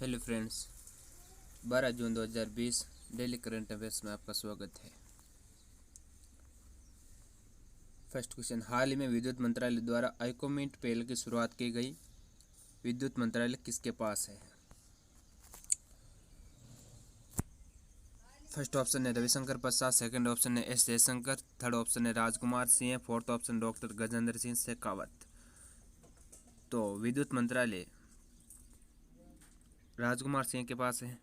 Hello friends, 12 जून 2020 daily current affairs में आपका स्वागत है। फर्स्ट क्वेश्चन, हाल ही में विद्युत मंत्रालय द्वारा आइकोमीट पहल की शुरुआत की गई विद्युत मंत्रालय किसके पास है? फर्स्ट ऑप्शन है रविशंकर प्रसाद, सेकंड ऑप्शन है एस जयशंकर, थर्ड ऑप्शन है Rajkumar Singh, fourth option doctor Gajendra Singh Shekhawat. तो विद्युत मंत्रालय राजकुमार सिंह के पास है,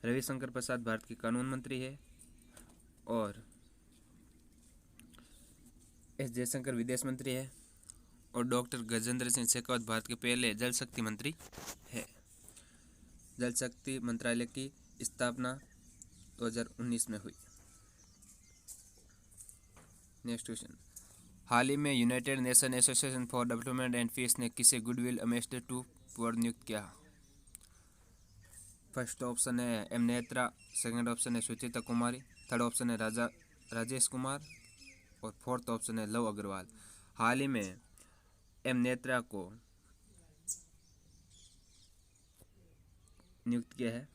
रविशंकर प्रसाद भारत के कानून मंत्री है और एस जयशंकर विदेश मंत्री है और डॉक्टर गजेंद्र सिंह शेखावत भारत के पहले जल शक्ति मंत्री है। जल शक्ति मंत्रालय की स्थापना 2019 में हुई। नेक्स्ट क्वेश्चन, हाल ही में United Nation association for development and peace ने किसे गुडविल एम्बेसडर टू पद नियुक्त किया? फर्स्ट ऑप्शन है एम नेत्रा, सेकंड ऑप्शन है सुचिता कुमारी, थर्ड ऑप्शन है राजेश कुमार और फोर्थ ऑप्शन है लव अग्रवाल। हाल ही में एम नेत्रा को नियुक्त किया है।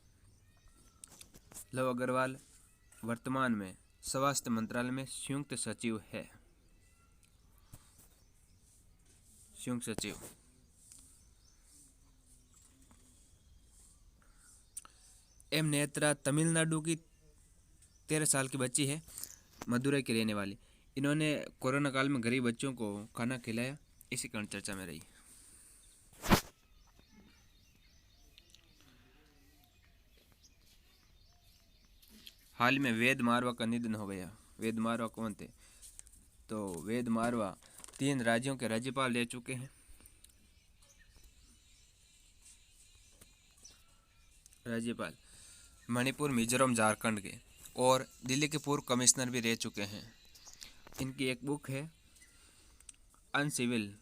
लव अग्रवाल वर्तमान में स्वास्थ्य मंत्रालय में संयुक्त सचिव है। संयुक्त सचिव। एम नेत्रा तमिलनाडु की 13 साल की बच्ची है, मदुरई की रहने वाली। इन्होंने कोरोना काल में गरीब बच्चों को खाना खिलाया, इसी कारण चर्चा में रही। हाल में वेद मारवा का निधन हो गया। वेद मारवा कौन थे? तो वेद मारवा 3 राज्यों के राज्यपाल रह चुके हैं। राज्यपाल मणिपुर, मिजोरम, झारखंड के और दिल्ली के पूर्व कमिश्नर भी रह चुके हैं। इनकी एक बुक है अनसिविल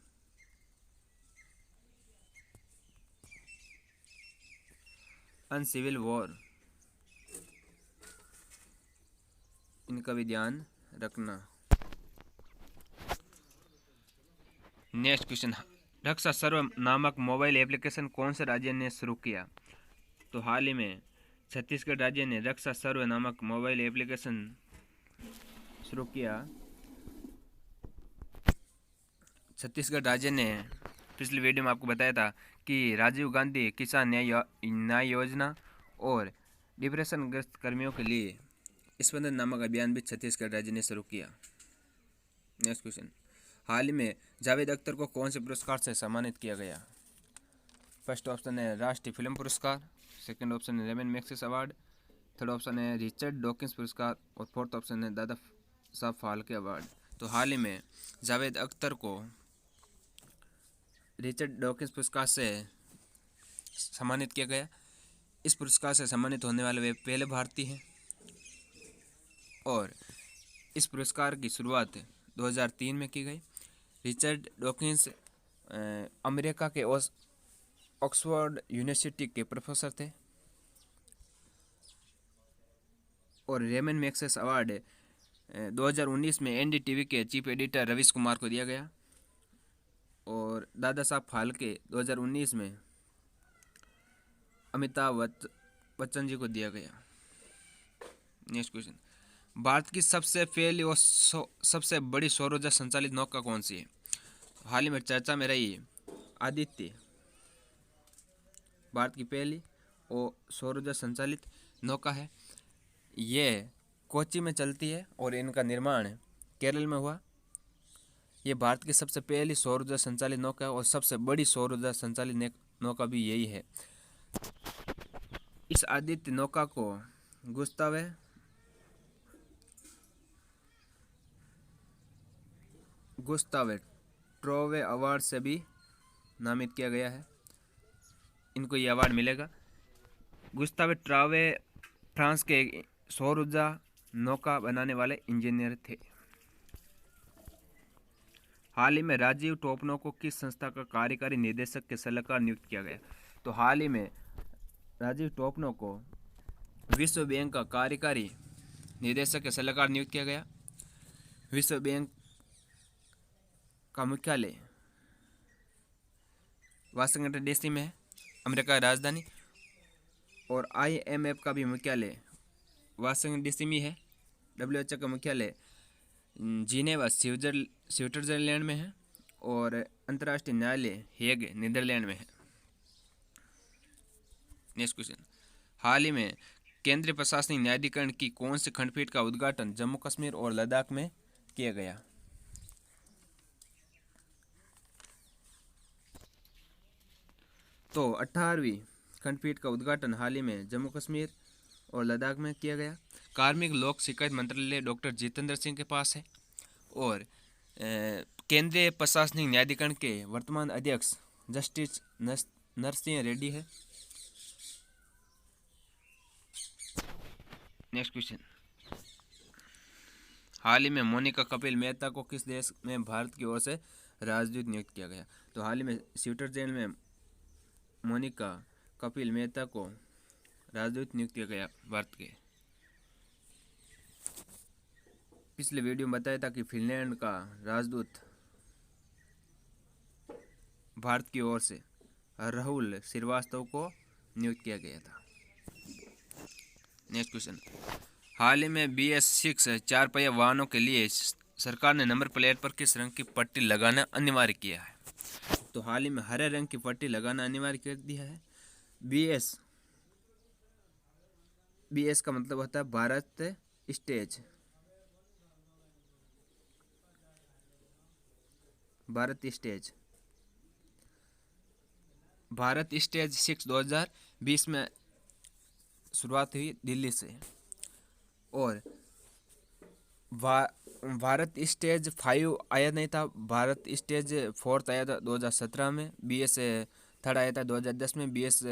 वॉर, इनका भी ध्यान रखना। नेक्स्ट क्वेश्चन, रक्षा सर्व नामक मोबाइल एप्लीकेशन कौन से राज्य ने शुरू किया? तो हाल ही में छत्तीसगढ़ राज्य ने रक्षा सर्व नामक मोबाइल एप्लीकेशन शुरू किया। छत्तीसगढ़ राज्य ने पिछली वीडियो में आपको बताया था कि राजीव गांधी किसान न्याय योजना और डिप्रेशनग्रस्त कर्मियों के लिए स्पंदन नामक अभियान भी छत्तीसगढ़ राज्य ने शुरू किया। नेक्स्ट क्वेश्चन, हाल ही में जावेद अख्तर को कौन से पुरस्कार से सम्मानित किया गया? फर्स्ट ऑप्शन है राष्ट्रीय फिल्म पुरस्कार, सेकंड ऑप्शन है Ramon Magsaysay award, third option है रिचर्ड डॉकिंस पुरस्कार और फोर्थ ऑप्शन है दादा साहब फाल्के अवार्ड। तो हाल ही में जावेद अख्तर को रिचर्ड डॉकिंस पुरस्कार से सम्मानित किया गया। इस पुरस्कार से सम्मानित होने वाले वे पहले भारतीय हैं और इस पुरस्कार की शुरुआत 2003 में की गई। रिचर्ड डॉकिंस अमेरिका के ऑक्सफोर्ड यूनिवर्सिटी के प्रोफेसर थे और रेमन मैग्सेसे अवार्ड 2019 में एनडीटीवी के चीफ एडिटर रवीश कुमार को दिया गया और दादा साहब फाल्के 2019 में अमिताभ बच्चन जी को दिया गया। नेक्स्ट क्वेश्चन, भारत की सबसे पहली और सबसे बड़ी सौर ऊर्जा संचालित नौका कौन सी है? हाल ही में चर्चा में रही आदित्य, भारत की पहली और सौर ऊर्जा संचालित नौका है। ये कोच्चि में चलती है और इनका निर्माण केरल में हुआ। ये भारत की सबसे पहली सौर ऊर्जा संचालित नौका है और सबसे बड़ी सौर ऊर्जा संचालित नौका भी यही है। इस आदित्य नौका को गुस्ताव ट्रोवे अवार्ड से भी नामित किया गया है। इनको ये अवार्ड मिलेगा। गुस्ताव ट्रोवे फ्रांस के सौर ऊर्जा नौका बनाने वाले इंजीनियर थे। हाल ही में राजीव टोपनो को किस संस्था का कार्यकारी निदेशक के सलाहकार नियुक्त किया गया? तो हाल ही में राजीव टोपनो को विश्व बैंक का कार्यकारी निदेशक के सलाहकार नियुक्त किया गया। विश्व बैंक का मुख्यालय वाशिंगटन डीसी में है, अमेरिका की राजधानी, और IMF का भी मुख्यालय वाशिंगटन DC में है। WHO का मुख्यालय जिनेवा स्विट्जरलैंड में है और अंतर्राष्ट्रीय न्यायालय हेग नीदरलैंड में है। नेक्स्ट क्वेश्चन, हाल ही में केंद्रीय प्रशासनिक न्यायाधिकरण की कौन सी खंडपीठ का उद्घाटन जम्मू कश्मीर और लद्दाख में किया गया? तो 18वीं खंडपीठ का उद्घाटन हाल ही में जम्मू कश्मीर और लद्दाख में किया गया। कार्मिक लोक शिकायत मंत्रालय डॉक्टर जितेंद्र सिंह के पास है और केंद्रीय प्रशासनिक न्यायाधिकरण के वर्तमान अध्यक्ष जस्टिस नरसिंह रेड्डी है। नेक्स्ट क्वेश्चन, हाल ही में मोनिका कपिल मेहता को किस देश में भारत की ओर से राजदूत नियुक्त किया गया? तो हाल ही में स्विट्जरलैंड में मोनिका कपिल मेहता को राजदूत नियुक्त किया गया भारत के। पिछले वीडियो में बताया था कि फिनलैंड का राजदूत भारत की ओर से राहुल श्रीवास्तव को नियुक्त किया गया था। नेक्स्ट क्वेश्चन, हाल ही में BS6 4 पहिया वाहनों के लिए सरकार ने नंबर प्लेट पर किस रंग की पट्टी लगाना अनिवार्य किया है? तो हाल ही में हरे रंग की पट्टी लगाना अनिवार्य कर दिया है। BS का मतलब होता है भारत स्टेज। भारत स्टेज 6 2020 में शुरुआत हुई दिल्ली से और भारत स्टेज 5 आया नहीं था, भारत स्टेज 4 आया था 2017 में, BS 3 आया था 2010 में, BS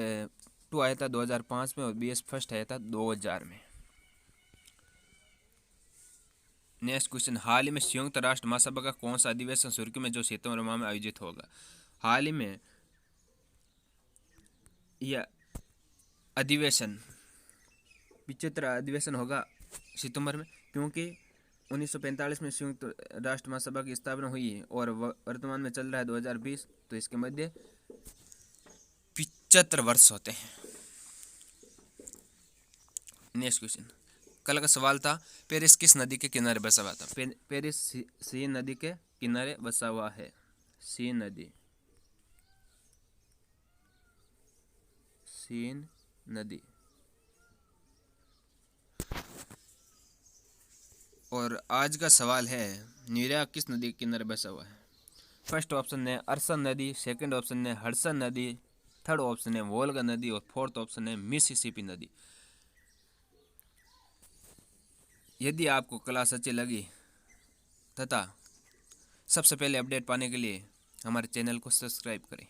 2 आया था 2005 में और BS 1 आया था 2000 में। नेक्स्ट क्वेश्चन, हाल ही में संयुक्त राष्ट्र महासभा का कौन सा अधिवेशन शुरू में जो सितंबर माह में आयोजित होगा? हाल ही में यह अधिवेशन 75वां अधिवेशन होगा सितंबर में, क्योंकि 1945 में संयुक्त राष्ट्र महासभा की स्थापना हुई है और वर्तमान में चल रहा है 2020, तो इसके मध्य 75 वर्ष होते हैं। नेक्स्ट क्वेश्चन, कल का सवाल था पेरिस किस नदी के किनारे बसा हुआ था? पेरिस सीन नदी के किनारे बसा हुआ है। सीन नदी। और आज का सवाल है न्यूयॉर्क किस नदी के किनारे बसा हुआ है? फर्स्ट ऑप्शन है अरसन नदी, सेकंड ऑप्शन है हडसन नदी, थर्ड ऑप्शन है वोल्गा नदी और फोर्थ ऑप्शन है मिसिसिपी नदी। यदि आपको क्लास अच्छी लगी तथा सबसे पहले अपडेट पाने के लिए हमारे चैनल को सब्सक्राइब करें।